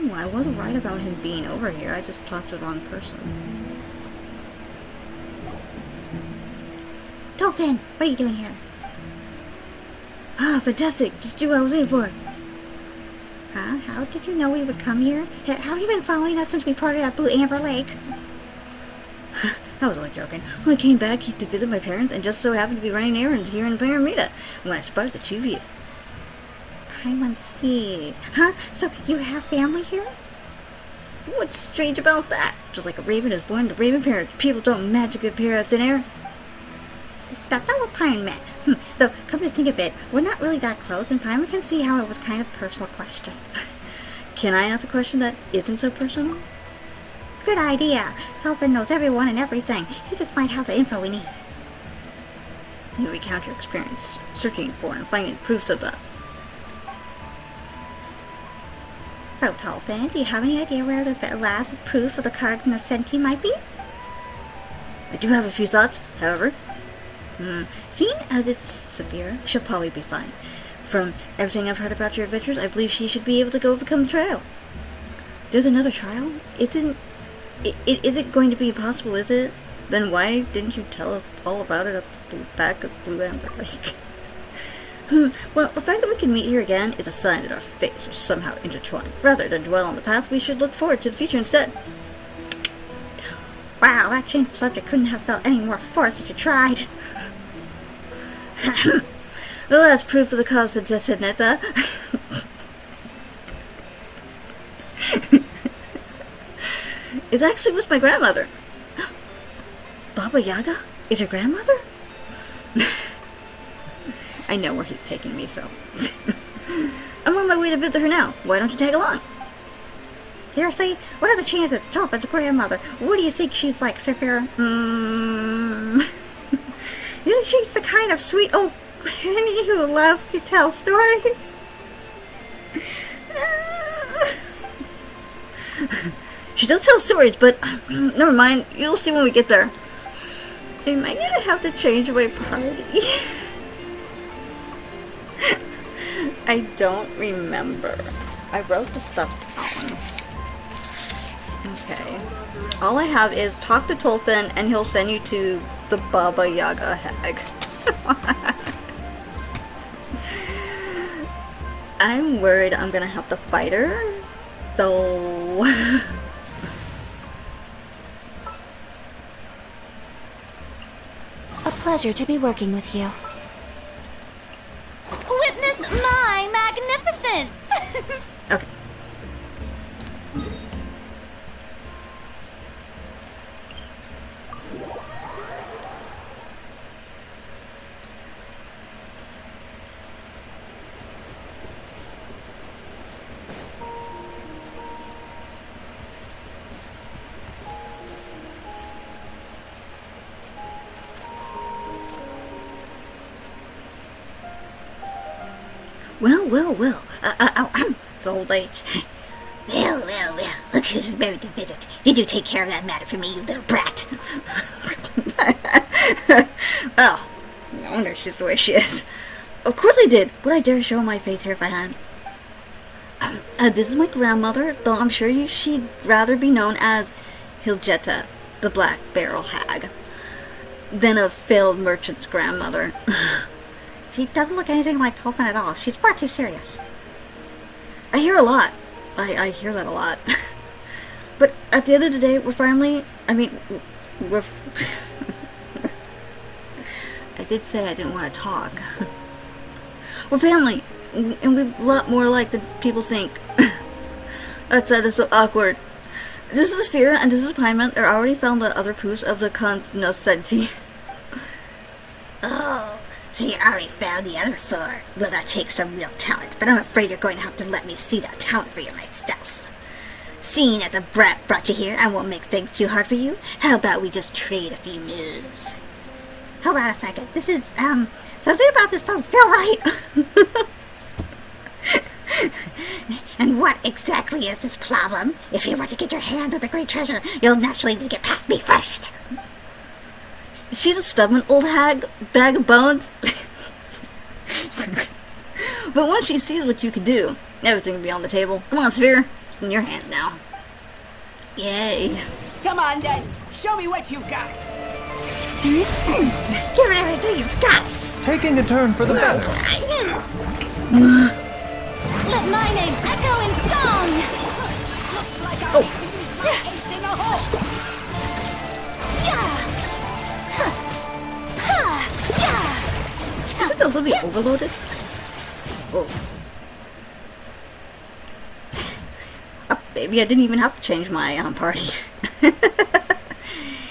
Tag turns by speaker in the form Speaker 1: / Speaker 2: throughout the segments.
Speaker 1: Oh, I was right about him being over here. I just talked to the wrong person. Dolphin, what are you doing here? Ah, fantastic. Just do what I was waiting for. Huh? How did you know we would come here? How have you been following us since we parted at Blue Amber Lake? I was only joking. When I came back to visit my parents and just so happened to be running errands here in Pyramida when I spotted the two of you. Paimon sees. Huh? So you have family here? What's strange about that? Just like a raven is born to raven parents, people don't magically appear as thin air. That's not what Paimon meant. So, come to think of it, we're not really that close, and Paimon can see how it was kind of a personal question. Can I ask a question that isn't so personal? Good idea. Dolphin knows everyone and everything. He just might have the info we need. You recount your experience, searching for and finding proofs of that. So, Dolphin, do you have any idea where the last proof of the cognoscenti might be? I do have a few thoughts, however. Seeing as it's severe, she'll probably be fine. From everything I've heard about your adventures, I believe she should be able to go overcome the trial. There's another trial? It isn't going to be impossible, is it? Then why didn't you tell us all about it at the back of Blue Amber Lake? Well, the fact that we can meet here again is a sign that our fates are somehow intertwined. Rather than dwell on the past, we should look forward to the future instead. Wow, that change of subject couldn't have felt any more forced if you tried. The last proof of the cause of death, Netta. It's actually with my grandmother. Baba Yaga is your grandmother? I know where he's taking me, so. I'm on my way to visit her now. Why don't you tag along? Seriously? What are the chances? Dolphin's a grandmother. What do you think she's like, Sapphira? She's the kind of sweet old granny who loves to tell stories. She does tell stories, but never mind. You'll see when we get there. Am I gonna have to change my party? I don't remember. I wrote the stuff down. Okay. All I have is talk to Tolfin and he'll send you to the Baba Yaga hag. I'm worried I'm gonna have to fight her. So...
Speaker 2: A pleasure to be working with you.
Speaker 3: Witness my magnificence!
Speaker 1: Okay. Well. So they... Well. Look who's married to visit. Did you take care of that matter for me, you little brat? Well, no wonder she's the way she is. Of course I did. Would I dare show my face here if I hadn't? This is my grandmother, though I'm sure she'd rather be known as Hiljeta, the Black Barrel Hag, than a failed merchant's grandmother. She doesn't look anything like Tolfin at all. She's far too serious. I hear a lot. I hear that a lot. But at the end of the day, we're finally... we're... I did say I didn't want to talk. We're family, and we're a lot more alike than people think. That said, it's so awkward. This is Fear, and this is Paimon. I already found the other proofs of the cognoscenti. Oh, so you already found the other four. Well, that takes some real talent, but I'm afraid you're going to have to let me see that talent for you myself. Seeing as a brat brought you here, I won't make things too hard for you. How about we just trade a few moves? Hold on a second. This is, something about this doesn't feel right. And what exactly is this problem? If you want to get your hands on the great treasure, you'll naturally need to get past me first. She's a stubborn old hag, bag of bones. But once she sees what you can do, everything will be on the table. Come on, Sphere. in your hands now. Yay.
Speaker 4: Come on, then. Show me what you've got.
Speaker 1: Give it everything you've got.
Speaker 5: Taking a turn for the better.
Speaker 3: Let my name echo in song!
Speaker 4: Looks like
Speaker 1: Oh.
Speaker 4: in a hole.
Speaker 3: Yeah! Ha! Ha! Yeah!
Speaker 1: Isn't those something overloaded? Oh. Oh, baby, I didn't even have to change my party.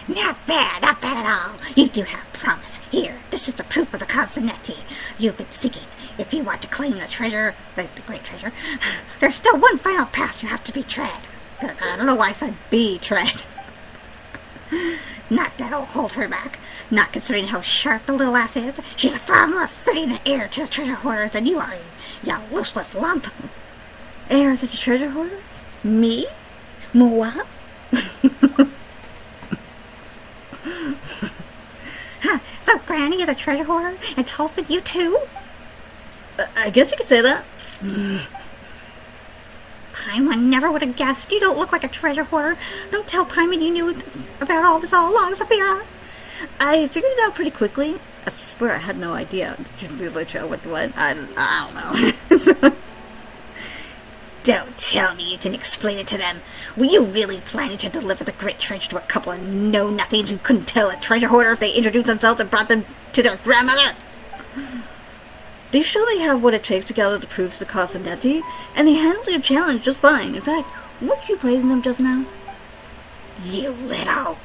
Speaker 1: Not bad at all. You do have promise. Here, this is the proof of the Consonetti you've been seeking. If you want to claim the treasure, the great treasure, there's still one final pass you have to be tread. I don't know why I said be tread. Not that'll hold her back. Not considering how sharp the little ass is. She's a far more fitting heir to the treasure hoarder than you are, you useless lump. Heir to the treasure hoarder? Me? Moi? Huh, so Granny is a treasure hoarder, and Tolfin, you too? I guess you could say that. Paimon never would have guessed. You don't look like a treasure hoarder. Don't tell Paimon you knew about all this all along, Saphira. I figured it out pretty quickly. I swear I had no idea. What? I don't know. Don't tell me you didn't explain it to them. Were you really planning to deliver the great treasure to a couple of know-nothings who couldn't tell a treasure hoarder if they introduced themselves and brought them to their grandmother? They surely have what it takes to gather the proofs of the Consonetti, and they handled your challenge just fine. In fact, weren't you praising them just now? You little...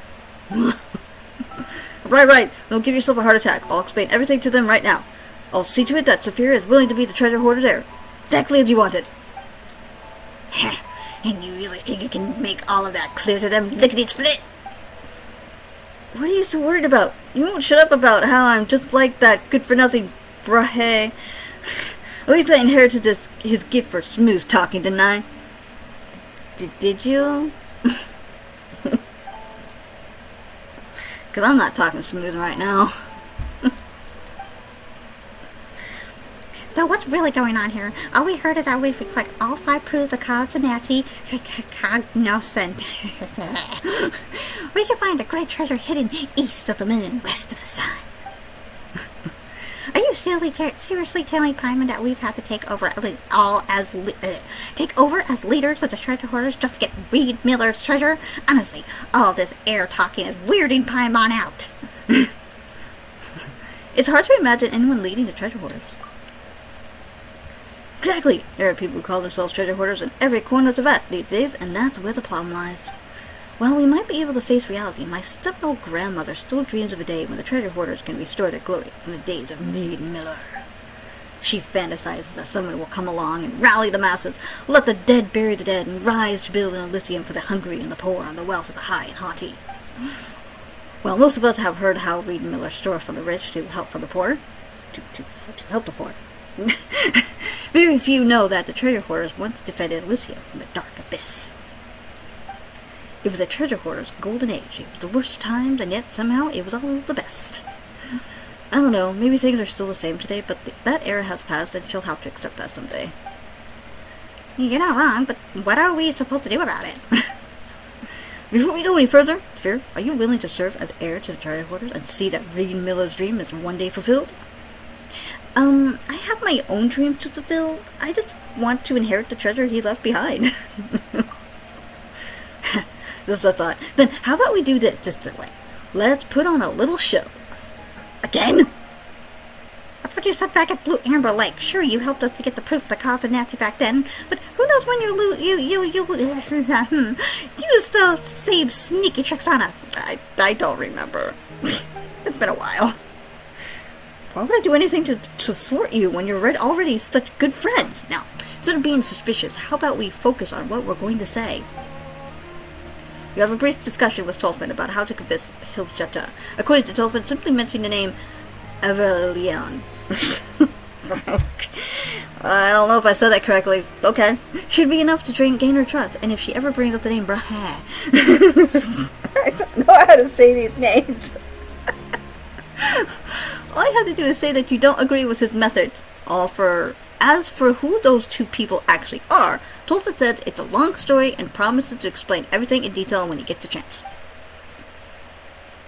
Speaker 1: Right. Don't give yourself a heart attack. I'll explain everything to them right now. I'll see to it that Saphira is willing to be the treasure hoarder's heir. Exactly as you wanted. And you really think you can make all of that clear to them, lickety-split? What are you so worried about? You won't shut up about how I'm just like that good-for-nothing brahe. At least I inherited his gift for smooth talking, didn't I? Did you? Because I'm not talking smooth right now. So what's really going on here? All we heard is that if we collect all 5 proofs of Consonetti, cognoscent, we can find the great treasure hidden east of the moon, west of the sun. Are you seriously telling Paimon that we've had to take over as leaders of the treasure hoarders just to get Reed Miller's treasure? Honestly, all this air talking is weirding Paimon out. It's hard to imagine anyone leading the treasure hoarders. Exactly! There are people who call themselves treasure hoarders in every corner of the vat these days, and that's where the problem lies. While we might be able to face reality, my step-old grandmother still dreams of a day when the treasure hoarders can restore their glory from the days of Reed Miller. She fantasizes that someone will come along and rally the masses, let the dead bury the dead, and rise to build an Elysium for the hungry and the poor on the wealth of the high and haughty. Well, most of us have heard how Reed Miller stole from the rich to help from the poor. To help the poor. Very few know that the treasure hoarders once defended Elysium from the dark abyss. It was a treasure hoarder's golden age. It was the worst of times, and yet somehow it was all the best. I don't know, maybe things are still the same today, but that era has passed, and she'll have to accept that someday. You're not wrong, but what are we supposed to do about it? Before we go any further, Sphere, are you willing to serve as heir to the treasure hoarders and see that Reed Miller's dream is one day fulfilled? I have my own dreams to fulfill. I just want to inherit the treasure he left behind. Just a thought. Then how about we do this way? Let's put on a little show. Again? That's what you said back at Blue Amber Lake. Sure, you helped us to get the proof of the Consonetti back then, but who knows when you still same sneaky tricks on us. I don't remember. It's been a while. Why would I do anything to thwart you when you're already such good friends? Now, instead of being suspicious, how about we focus on what we're going to say? You have a brief discussion with Tolfin about how to convince Hiljetta. According to Tolfin, simply mentioning the name Aurelian. I don't know if I said that correctly. Okay. Should be enough to gain her trust. And if she ever brings up the name Brahe. I don't know how to say these names. All I have to do is say that you don't agree with his methods. All for As for who those two people actually are, Tolford says it's a long story and promises to explain everything in detail when he gets a chance.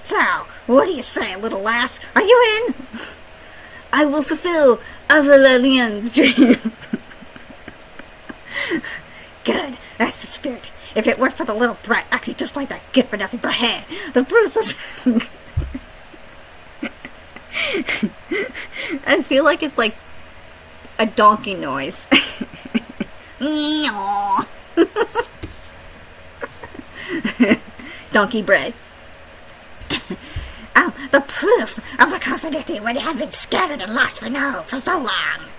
Speaker 1: So, what do you say, little lass? Are you in? I will fulfill Avalelian's dream. Good, that's the spirit. If it weren't for the little brat acting just like that good-for-nothing brat, the Bruce was... I feel like it's like a donkey noise. Donkey bread. The proof of the causality would have been scattered and lost for so long.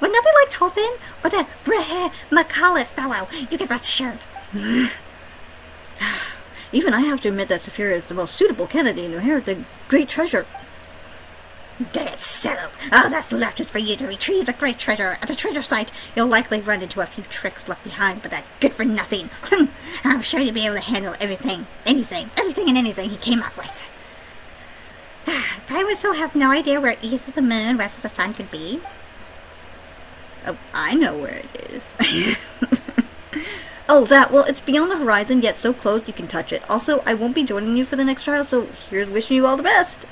Speaker 1: Would nothing like Tolfin or that Brehe McCullough fellow, you can rest assured. Even I have to admit that Saphira is the most suitable candidate to inherit the great treasure. Then it's settled. All that's left is for you to retrieve the great treasure. At the treasure site, you'll likely run into a few tricks left behind, but that good-for-nothing. I'm sure you'll be able to handle everything and anything he came up with. I would still have no idea where east of the moon, west of the sun could be. Oh, I know where it is. Oh, well, it's beyond the horizon, yet so close you can touch it. Also, I won't be joining you for the next trial, so here's wishing you all the best.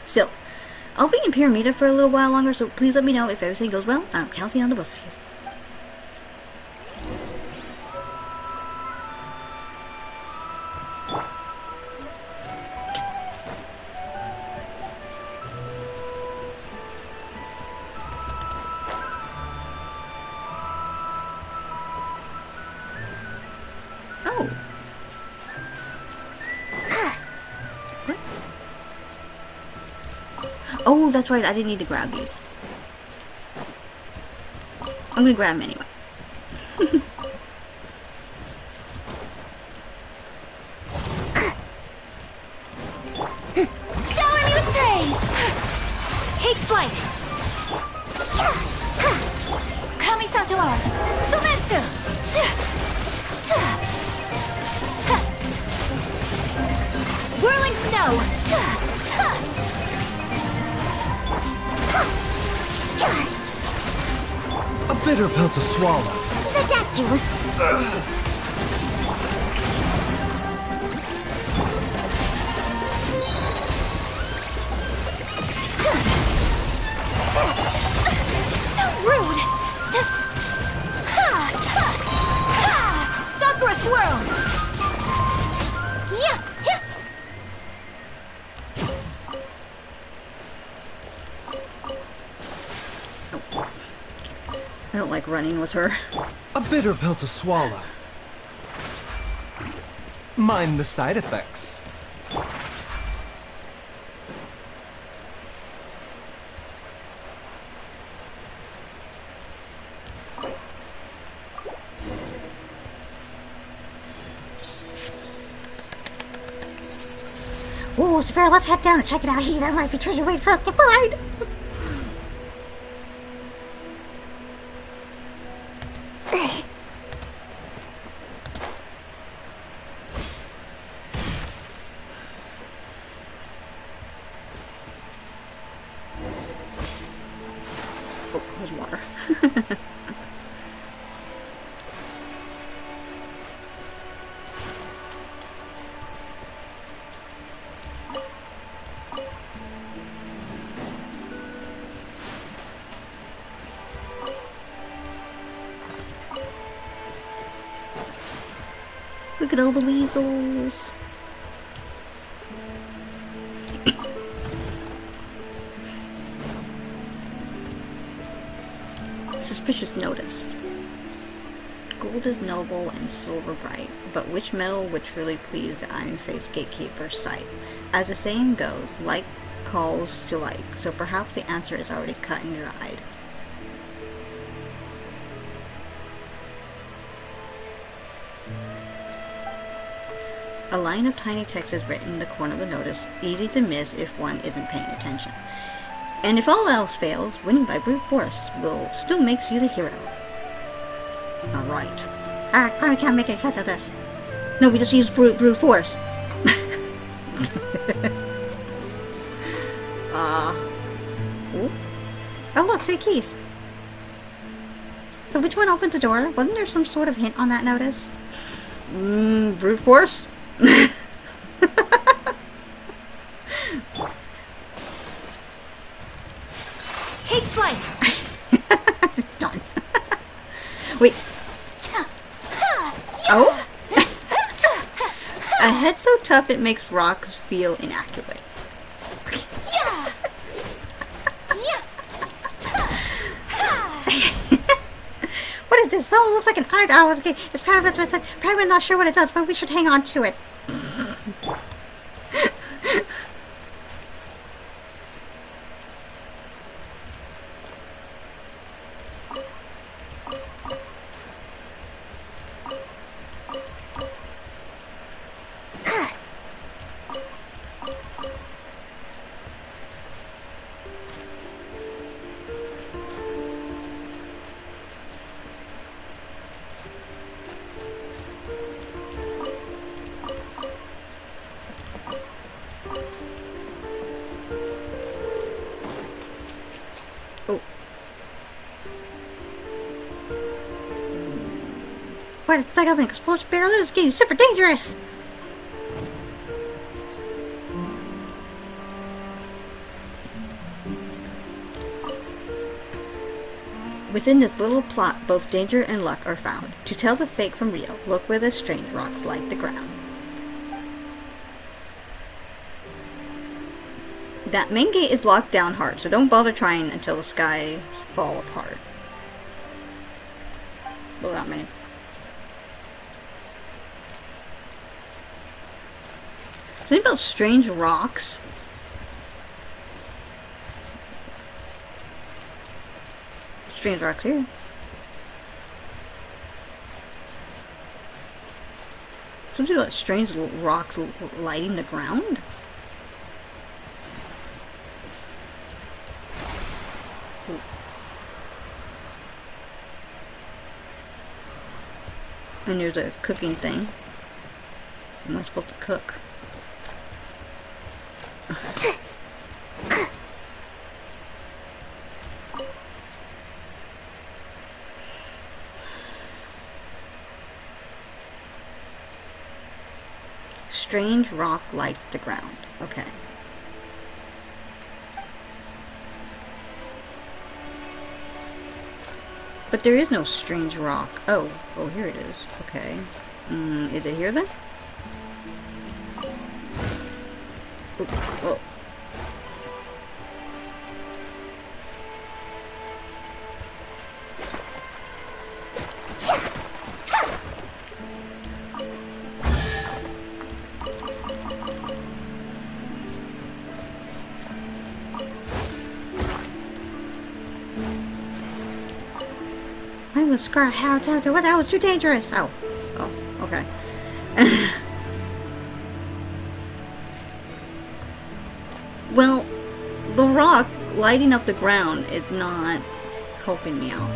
Speaker 1: Still, I'll be in Pyramida for a little while longer, so please let me know if everything goes well. I'm counting on the both of you. Oh, that's right, I didn't need to grab these. I'm gonna grab them anyway.
Speaker 3: Shower me with praise! Take flight! Kamisato art! Sumetsu! Whirling snow!
Speaker 5: A bitter pill to swallow.
Speaker 3: Ridiculous! So rude! Sakura swirl! Yeah!
Speaker 1: I don't like running with her.
Speaker 5: A bitter pill to swallow. Mind the side effects.
Speaker 1: Ooh, Saphira, let's head down and check it out. There might be treasure waiting for us to find. Oh, there's water. Look at all the weasels. Suspicious notice. Gold is noble and silver bright, but which metal would truly please the iron-faced gatekeeper's sight? As the saying goes, like calls to like, so perhaps the answer is already cut and dried. A line of tiny text is written in the corner of the notice, easy to miss if one isn't paying attention. And if all else fails, winning by brute force will still makes you the hero. Alright. I probably can't make any sense of this. No, we just use brute force. Ooh. Oh look, 3 keys. So which one opens the door? Wasn't there some sort of hint on that notice? Brute force?
Speaker 3: Take flight.
Speaker 1: Done. Wait. Oh? A head so tough it makes rocks feel inaccurate. What is this? Someone looks like an art. Oh, okay. It's probably not sure what it does, but we should hang on to it. What? It's like I'm an explosive barrel. This is getting super dangerous. Within this little plot, both danger and luck are found. To tell the fake from real, look where the strange rocks light the ground. That main gate is locked down hard, so don't bother trying until the skies fall apart. What does that mean? Something about strange rocks. Strange rocks here. Something about strange rocks lighting the ground. Ooh. And there's a cooking thing. Am I supposed to cook? Strange rock light the ground. Okay. But there is no strange rock. Oh, here it is. Okay. Is it here then? Oh. I'm a scar. How? What? That was too dangerous. Oh, okay. Well, the rock lighting up the ground is not helping me out.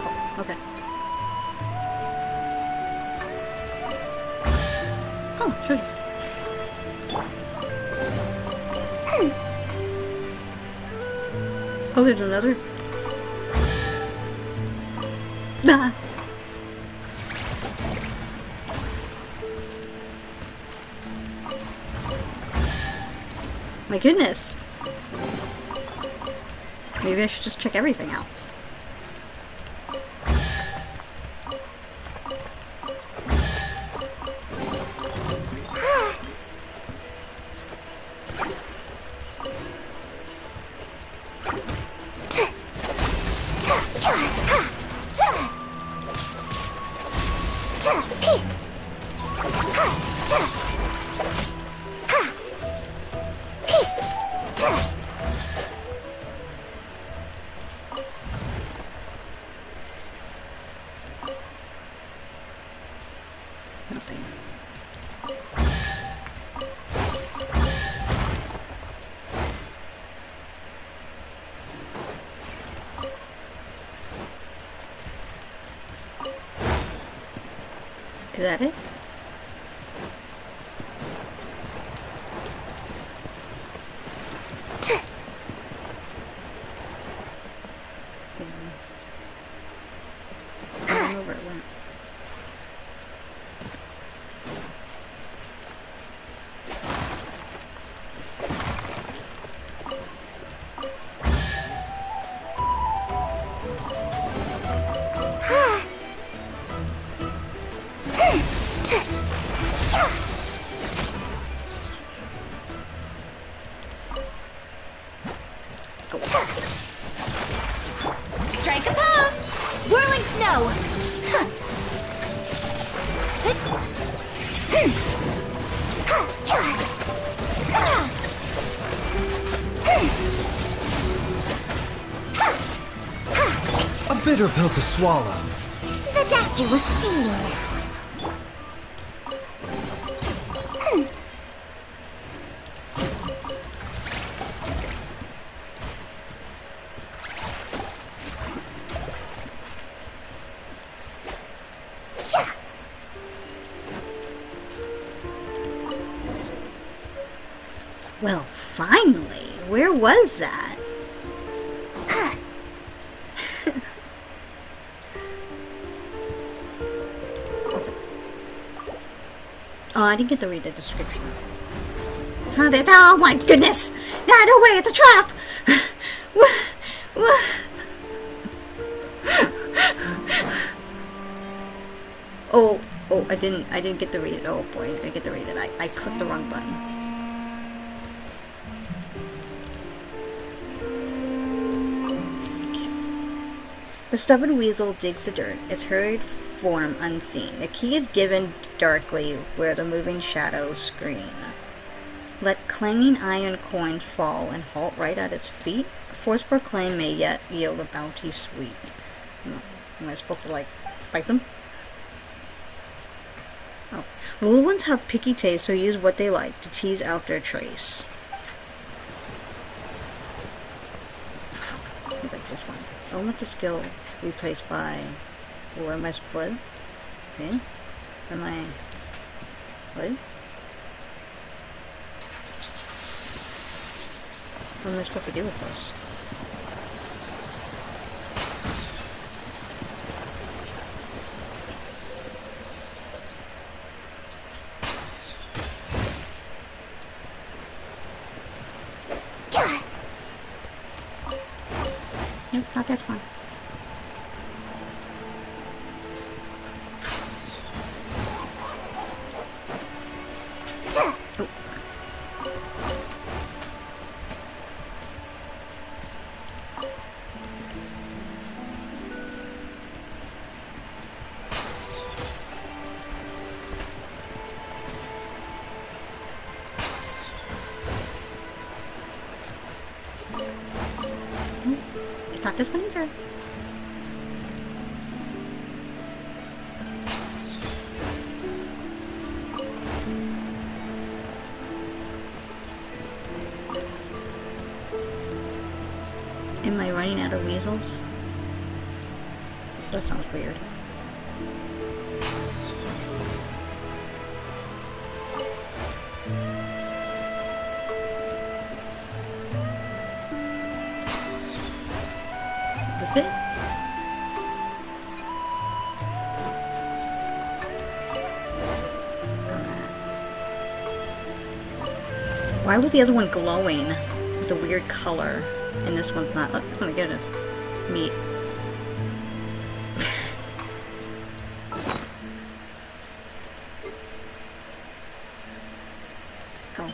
Speaker 1: Oh, okay. Oh, sure. Oh, there's another. Nah. My goodness. Maybe I should just check everything out. Nothing. Is that it? don't know where it went.
Speaker 3: Strike a pose! Whirling snow!
Speaker 5: A bitter pill to swallow.
Speaker 2: The doctor will see you now.
Speaker 1: Well, finally! Where was that? Oh, I didn't get to read the description. Oh my goodness! No way, it's a trap! Oh, I didn't get to read it. Oh boy, I get to read it. I clicked the wrong button. The stubborn weasel digs the dirt, its hurried form unseen. The key is given darkly where the moving shadows scream. Let clanging iron coins fall and halt right at its feet. Force proclaim may yet yield a bounty sweet. Am I supposed to, like, fight them? Oh. Little ones have picky taste, so use what they like to tease out their trace. I like this one. Elemental skill replaced by... What am I split? Okay. Am I... What? What am I supposed to do with this? Nope, not this one. Not this one either. Am I running out of weasels? That sounds weird. That's it? Why was the other one glowing with a weird color and this one's not? Oh my goodness. Meat. Oh.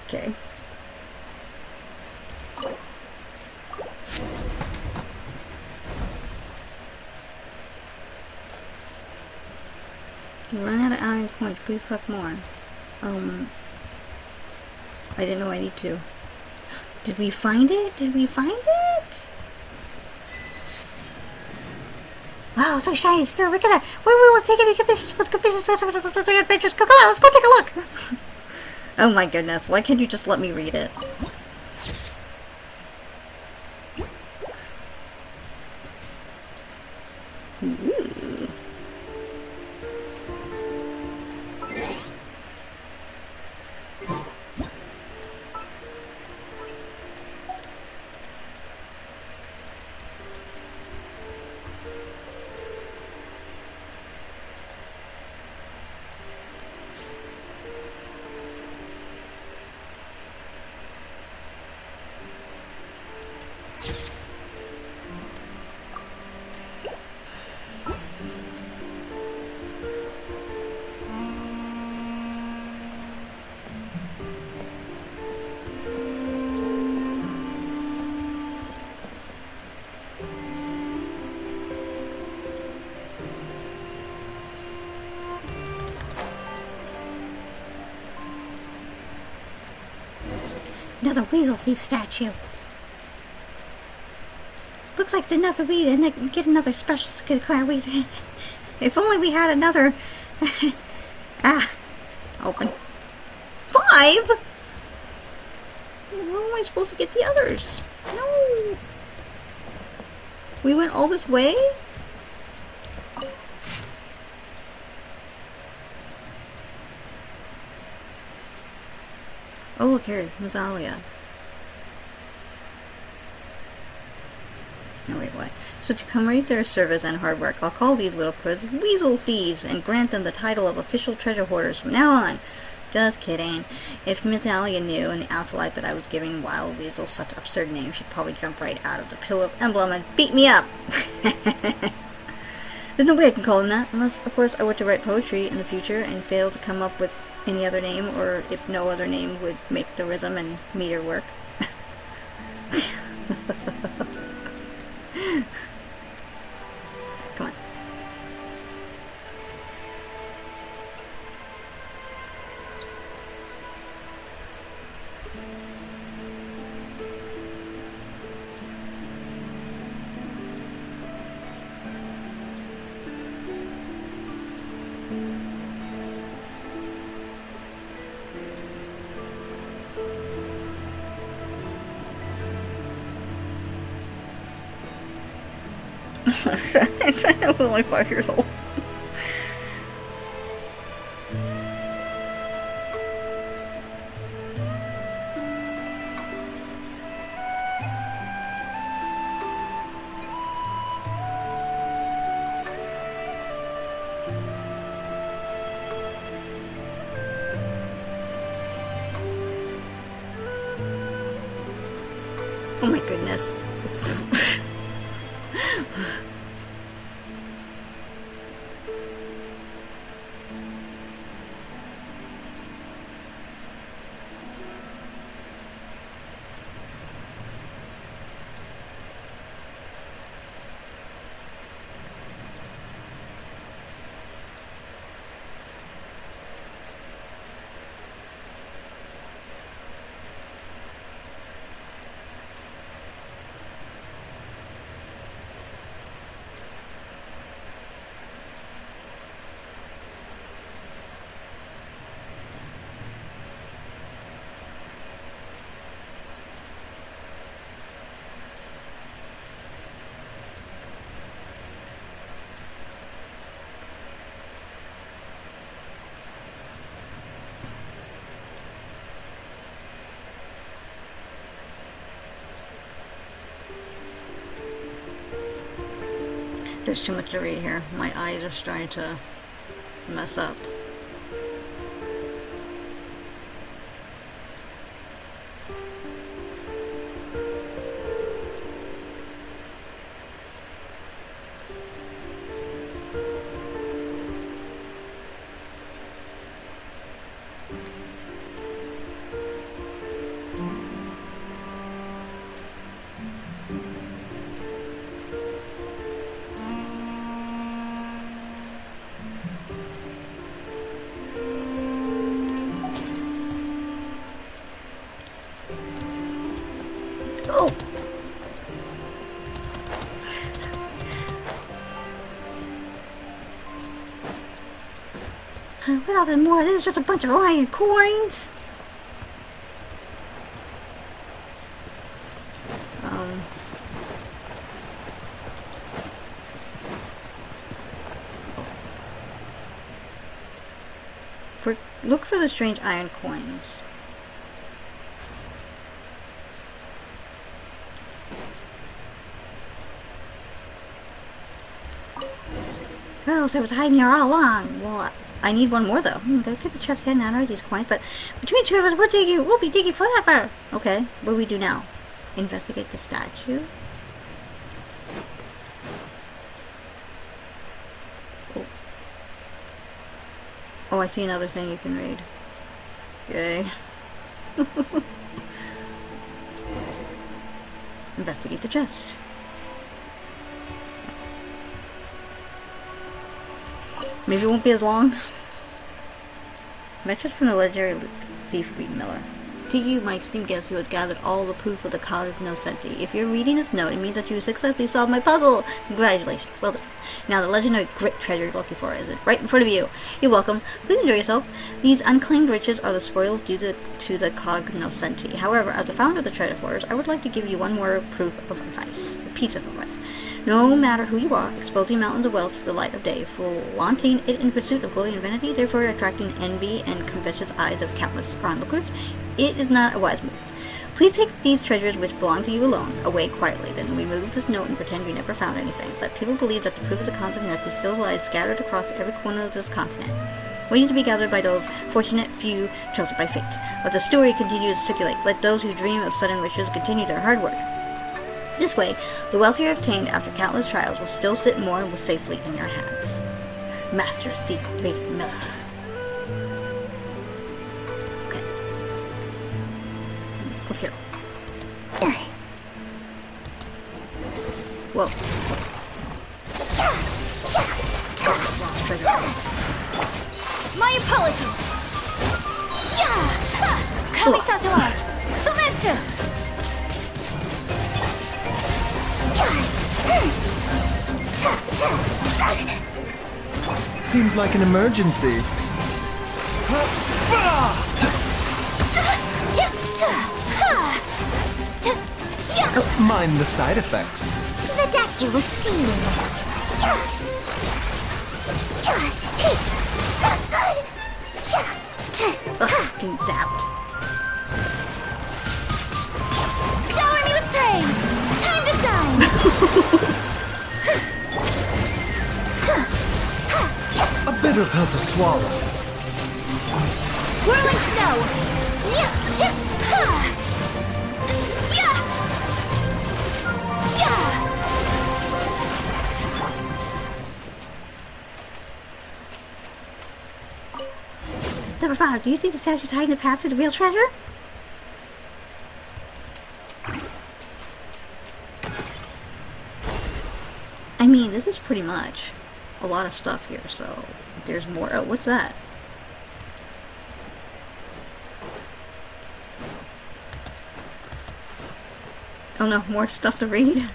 Speaker 1: Okay. You run out of iron coins, please collect more. I didn't know I need to. Did we find it? Did we find it? Wow, so shiny sphere. Look at that. We were taking adventures for the adventures. Come on, let's go take a look. Oh my goodness. Why can't you just let me read it? Ooh. Another weasel thief statue. Looks like it's enough for me to get another special Nod-Krai. If only we had another... Open. 5? How am I supposed to get the others? No. We went all this way? Oh, look here, Mazalia. No, wait, what? So to commemorate their service and hard work, I'll call these little critters weasel thieves and grant them the title of official treasure hoarders from now on. Just kidding. If Miss Alia knew in the afterlife that I was giving wild weasels such absurd names, she'd probably jump right out of the Pillar of Emblem and beat me up. There's no way I can call them that, unless, of course, I were to write poetry in the future and fail to come up with any other name, or if no other name would make the rhythm and meter work. Come on. I was only 5 years old. Oh my goodness. There's too much to read here. My eyes are starting to mess up. Nothing more. This is just a bunch of iron coins. Look for the strange iron coins. Oh, so it was hiding here all along. Well, I need one more though. There could be chests hidden under these coins, but between two of us, we'll be digging forever. Okay, what do we do now? Investigate the statue. Oh, I see another thing you can read. Yay. Investigate the chest. Maybe it won't be as long. Message from the legendary thief Reed Miller. To you, my esteemed guest, who has gathered all the proof of the cognoscenti. If you're reading this note, it means that you successfully solved my puzzle. Congratulations. Well done. Now, the legendary great treasure you're looking for is right in front of you. You're welcome. Please enjoy yourself. These unclaimed riches are the spoils due to the cognoscenti. However, as the founder of the treasure hoarders, I would like to give you one more piece of advice. No matter who you are, exposing mountains of wealth to the light of day, flaunting it in pursuit of glory and vanity, therefore attracting envy and covetous eyes of countless onlookers, it is not a wise move. Please take these treasures which belong to you alone away quietly, then remove this note and pretend you never found anything. Let people believe that the proof of the continent still lies scattered across every corner of this continent, waiting to be gathered by those fortunate few chosen by fate. Let the story continue to circulate. Let those who dream of sudden riches continue their hard work. This way, the wealth you have obtained after countless trials will still sit more safely in your hands. Master Secret Miller. Okay. Over here. Whoa. Lost treasure.
Speaker 3: My apologies. Kamisato art. Sumetsu.
Speaker 5: Seems like an emergency. Mind the side effects.
Speaker 2: The deck you will see now.
Speaker 1: Getting zapped.
Speaker 3: Shower me with praise. Time to shine.
Speaker 5: A bitter pill to swallow.
Speaker 3: Whirling snow.
Speaker 1: Number 5, do you think the statue's hiding the path to the real treasure? I mean, this is pretty much a lot of stuff here, so there's more. Oh, what's that? Oh no, more stuff to read?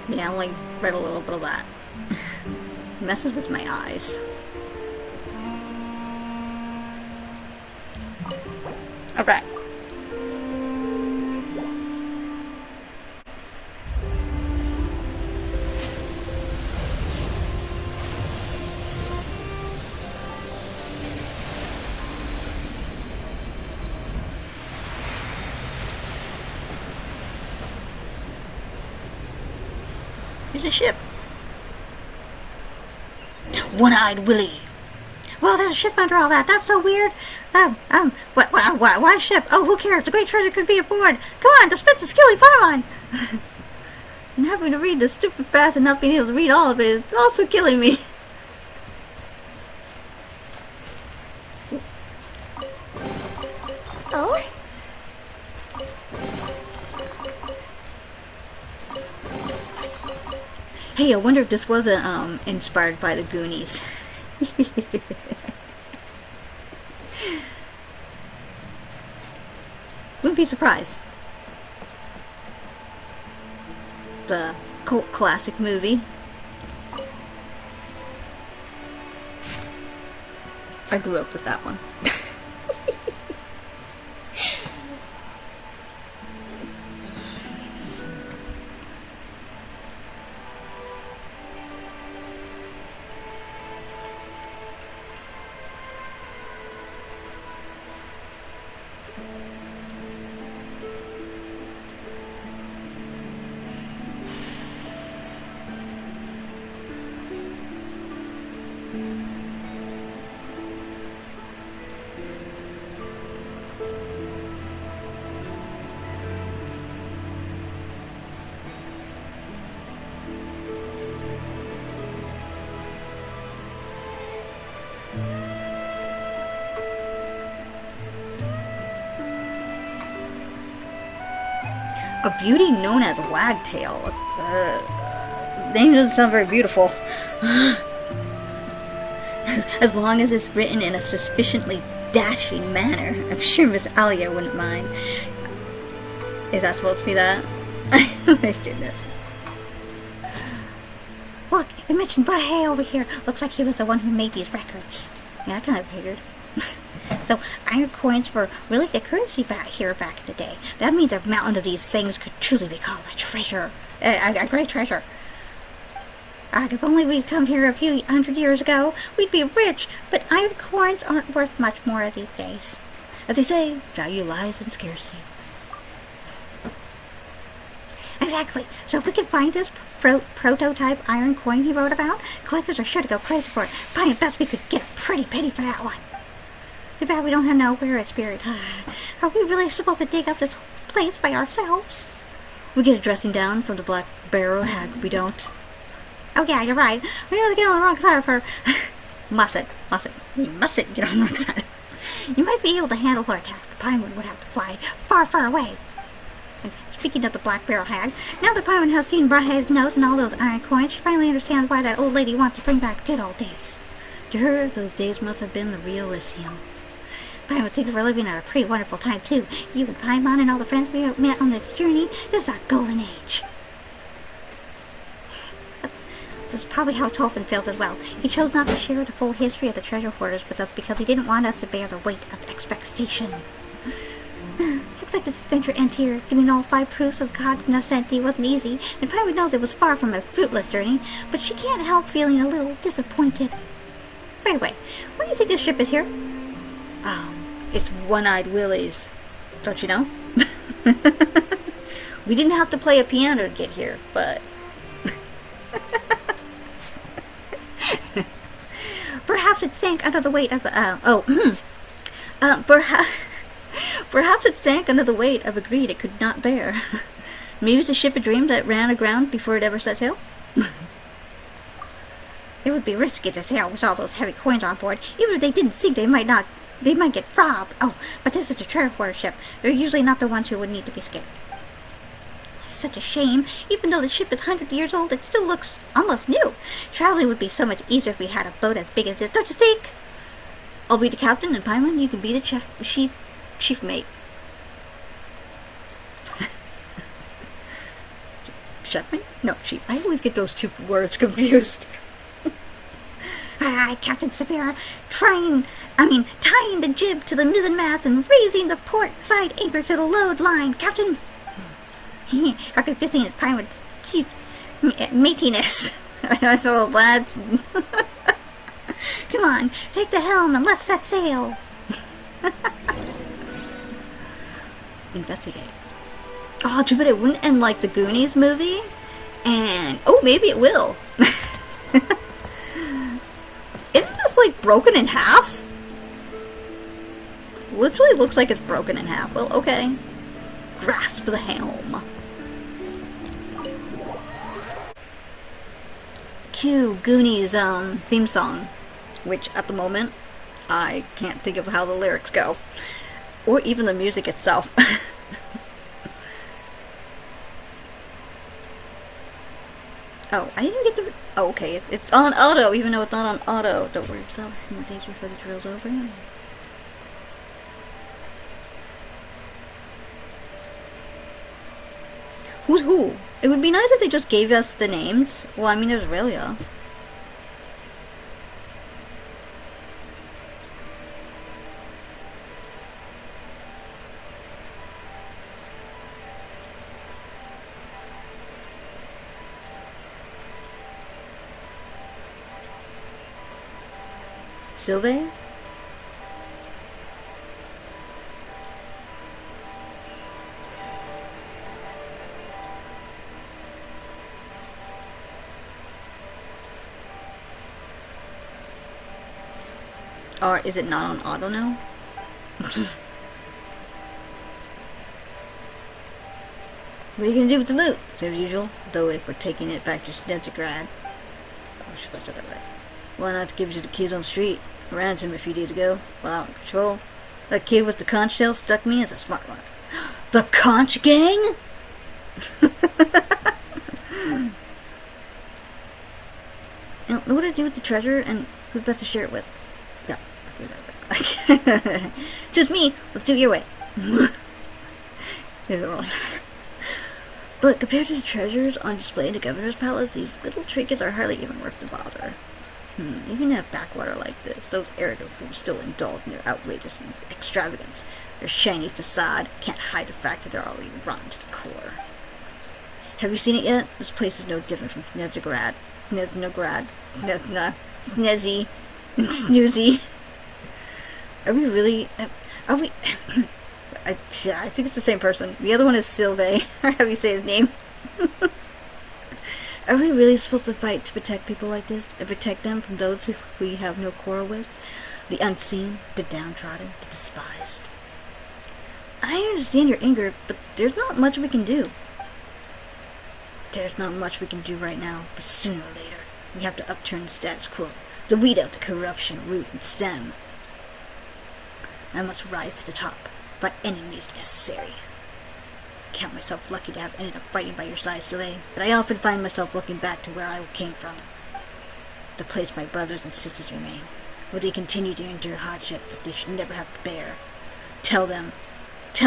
Speaker 1: Yeah, I only read a little bit of that. Messes with my eyes. Alright. There's a ship. One-eyed Willie. Well, there's a ship under all that. That's so weird. Why ship? Oh, who cares? The great treasure could be aboard. Come on, dispense the skilly Paimon. And having to read this stupid fast and not being able to read all of it is also killing me.
Speaker 2: Oh?
Speaker 1: Hey, I wonder if this wasn't inspired by the Goonies. Wouldn't be surprised. The cult classic movie. I grew up with that one. A beauty known as Wagtail. Name doesn't sound very beautiful. As long as it's written in a sufficiently dashing manner, I'm sure Miss Alia wouldn't mind. Is that supposed to be that? Oh my goodness. Look, it mentioned Brahe over here. Looks like he was the one who made these records. Yeah, I kind of figured. So, iron coins were really the currency back here back in the day. That means a mountain of these things could truly be called a treasure. A great treasure. If only we'd come here a few hundred years ago, we'd be rich, but iron coins aren't worth much more these days. As they say, value lies in scarcity. Exactly. So if we can find this prototype iron coin he wrote about, collectors are sure to go crazy for it. Probably best we could get a pretty penny for that one. Too bad we don't know where it's buried. Are we really supposed to dig up this place by ourselves? We get a dressing down from the Black Barrow hag. We don't. Oh yeah, you're right. We gotta get on the wrong side of her. Mustn't. We mustn't get on the wrong side. You might be able to handle her attack. The Paimon would have to fly far, far away. And speaking of the Black Barrel hag, now that Paimon has seen Brahe's notes and all those iron coins, she finally understands why that old lady wants to bring back good old days. To her, those days must have been the real Elysium. Paimon thinks we're living at a pretty wonderful time too. You and Paimon and all the friends we have met on this journey, this is a golden age. This is probably how Tolfin felt as well. He chose not to share the full history of the treasure hoarders with us because he didn't want us to bear the weight of expectation. Looks like this adventure ends here. Getting all 5 proofs of Cog's Nascenti wasn't easy, and Paimon knows it was far from a fruitless journey, but she can't help feeling a little disappointed. By the way, why do you think this ship is here? It's One-Eyed Willie's. Don't you know? We didn't have to play a piano to get here, but... Perhaps it sank under the weight of... Perhaps it sank under the weight of a greed it could not bear. Maybe it's a ship of dream that ran aground before it ever set sail? It would be risky to sail with all those heavy coins on board. Even if they didn't sink, they might get robbed. Oh, but this is a treasure hoarder ship. They're usually not the ones who would need to be scared. It's such a shame. Even though the ship is 100 years old, it still looks almost new. Traveling would be so much easier if we had a boat as big as this, don't you think? I'll be the captain, and Paimon, you can be the chief mate. Chef mate? No, chief. I always get those two words confused. Aye, Captain Severa, tying the jib to the mizzenmast and raising the port side anchor to the load line, Captain. How confusing is Paimon's chief matiness. So, lads. Come on, take the helm and let's set sail. Investigate. Oh, too bad it wouldn't end like the Goonies movie. And, oh, maybe it will. Isn't this, like, broken in half? Literally looks like it's broken in half. Well, okay. Grasp the helm. Cue Goonies, theme song. Which, at the moment, I can't think of how the lyrics go. Or even the music itself. Oh, I didn't get the... Oh, okay, it's on auto, even though it's not on auto. Don't worry yourself, a few more days before the drill's over. Who's who? It would be nice if they just gave us the names. Well, I mean, there's Aurelia. Sylvain? Or is it not on auto now? What are you gonna do with the loot? As usual, though if we're taking it back to Nod-Krai. Oh, she said that right. Why not give you the kids on the street? I ran into him a few days ago, while out of control. That kid with the conch shell stuck me as a smart one. The conch gang? Now, what do I do with the treasure, and who's best to share it with? Yeah, I'll do that. Just me. Let's do it your way. But compared to the treasures on display in the governor's palace, these little trinkets are hardly even worth the bother. Even in a backwater like this, those arrogant fools still indulge in their outrageous extravagance. Their shiny facade can't hide the fact that they're already rotten to the core. Have you seen it yet? This place is no different from Nod-Krai. Snezzy, and Snoozy. Are we really... Are we... I think it's the same person. The other one is Sylvain, or how you say his name. Are we really supposed to fight to protect people like this? And protect them from those who we have no quarrel with? The unseen, the downtrodden, the despised. I understand your anger, but there's not much we can do. There's not much we can do right now, but sooner or later, we have to upturn the status quo, to weed out the corruption root and stem. I must rise to the top, by any means necessary. I count myself lucky to have ended up fighting by your side today, but I often find myself looking back to where I came from, the place my brothers and sisters remain, where they continue to endure hardships that they should never have to bear. Tell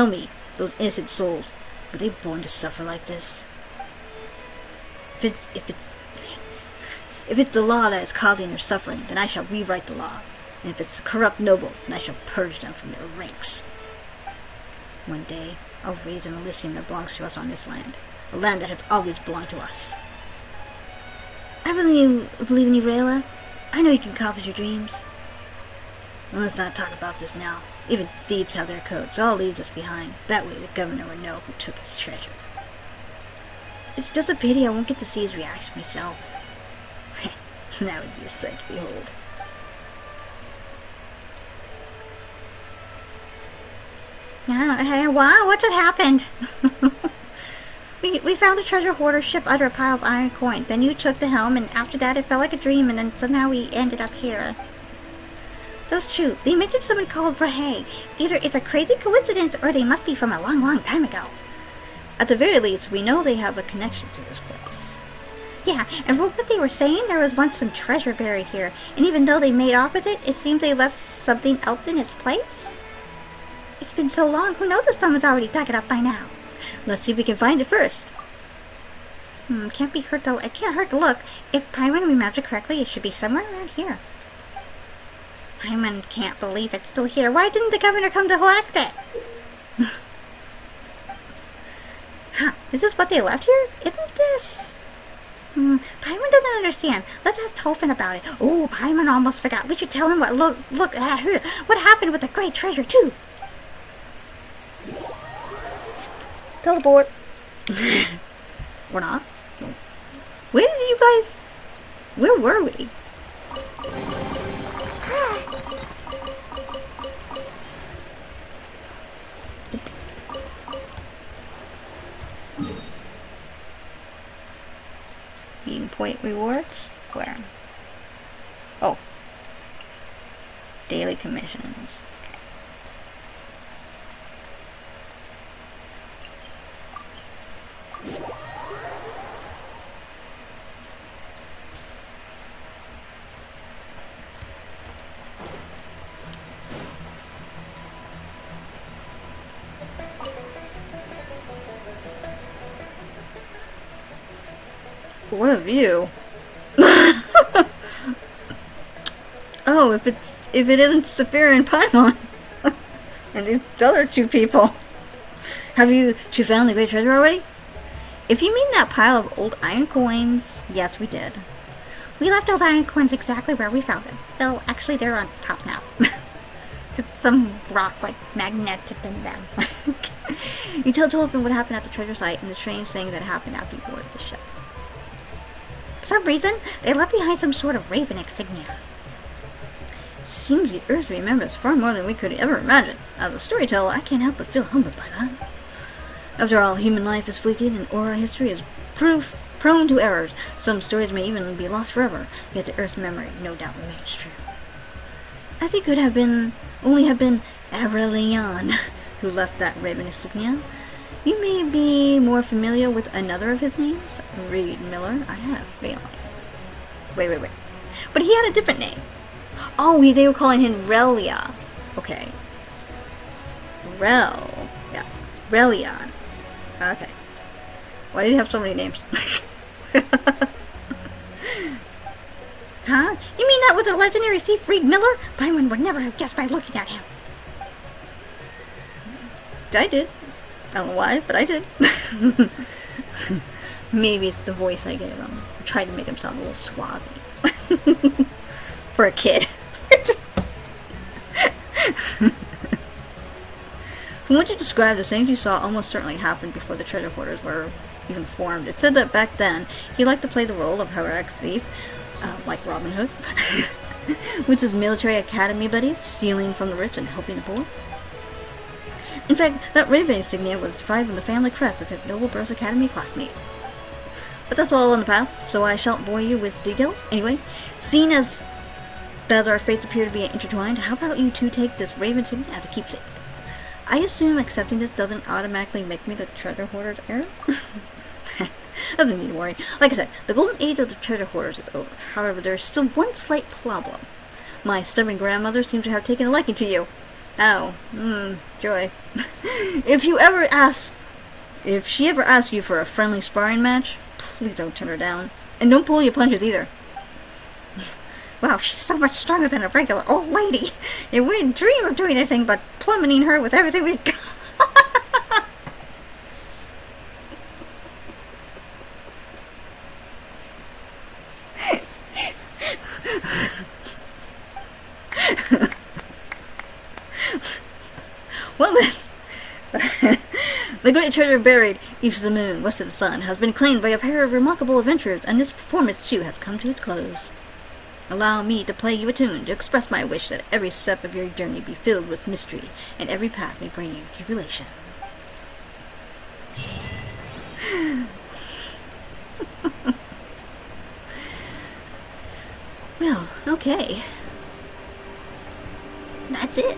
Speaker 1: me, those innocent souls, were they born to suffer like this? If it's the law that is causing their suffering, then I shall rewrite the law. And if it's the corrupt noble, then I shall purge them from their ranks. One day, I'll raise an Elysium that belongs to us on this land. A land that has always belonged to us. I really believe in you, Rayla. I know you can accomplish your dreams. Well, let's not talk about this now. Even thieves have their codes, so I'll leave this behind. That way the governor will know who took his treasure. It's just a pity I won't get to see his reaction myself. That would be a sight to behold. Wow, what just happened? we found the treasure hoarder ship under a pile of iron coins. Then you took the helm, and after that it felt like a dream, and then somehow we ended up here. Those two, they mentioned someone called Brahe. Either it's a crazy coincidence, or they must be from a long, long time ago. At the very least, we know they have a connection to this place. Yeah, and from what they were saying, there was once some treasure buried here, and even though they made off with it, it seems they left something else in its place? It's been so long, who knows if someone's already dug it up by now? Let's see if we can find it first. It can't hurt to look. If Paimon remembers correctly, it should be somewhere around here. Paimon can't believe it's still here. Why didn't the governor come to collect it? Huh, is this what they left here? Isn't this... Paimon doesn't understand. Let's ask Tolfin about it. Oh, Paimon almost forgot. We should tell him what happened with the great treasure, too. Teleport. We're not. Where did you guys... Where were we? Meeting point rewards? Where? Oh. Daily commissions. What a view. Oh, if it isn't Saphira and Paimon. And these other two people. Have you found the great treasure already? If you mean that pile of old iron coins, yes, we did. We left those iron coins exactly where we found them. Though, actually, they're on top now. Because some rock, magnetic in them. You tell Tolkien what happened at the treasure site and the strange thing that happened after we boarded the ship. For some reason, they left behind some sort of raven insignia. Seems the Earth remembers far more than we could ever imagine. As a storyteller, I can't help but feel humbled by that. After all, human life is fleeting, and oral history is prone to errors. Some stories may even be lost forever, yet the Earth's memory no doubt remains true. I think it could only have been Aurelian who left that raven insignia. You may be more familiar with another of his names, Reed Miller. I have a feeling. Wait. But he had a different name. Oh, they were calling him Relia. Okay. Yeah. Relion. Okay. Why do you have so many names? Huh? You mean that was the legendary thief Reed Miller? Byron would never have guessed by looking at him. I did. I don't know why, but I did. Maybe it's the voice I gave him. I tried to make him sound a little suave. For a kid. From what you described, the things you saw almost certainly happened before the treasure hoarders were even formed. It said that back then, he liked to play the role of heroic thief, like Robin Hood, with his military academy buddies, stealing from the rich and helping the poor. In fact, that raven insignia was derived from the family crest of his Noble Birth Academy classmate. But that's all in the past, so I shan't bore you with details. Anyway, seeing as our fates appear to be intertwined, how about you two take this raven insignia as a keepsake? I assume accepting this doesn't automatically make me the treasure hoarder's heir? Doesn't need worry. Like I said, the golden age of the treasure hoarders is over. However, there is still one slight problem. My stubborn grandmother seems to have taken a liking to you. Oh, joy. If she ever asks you for a friendly sparring match, please don't turn her down. And don't pull your punches either. Wow, she's so much stronger than a regular old lady. You wouldn't dream of doing anything but plummeting her with everything we've got. Well then, the great treasure buried east of the moon, west of the sun, has been claimed by a pair of remarkable adventurers, and this performance too has come to its close. Allow me to play you a tune to express my wish that every step of your journey be filled with mystery, and every path may bring you jubilation. Well, okay. That's it.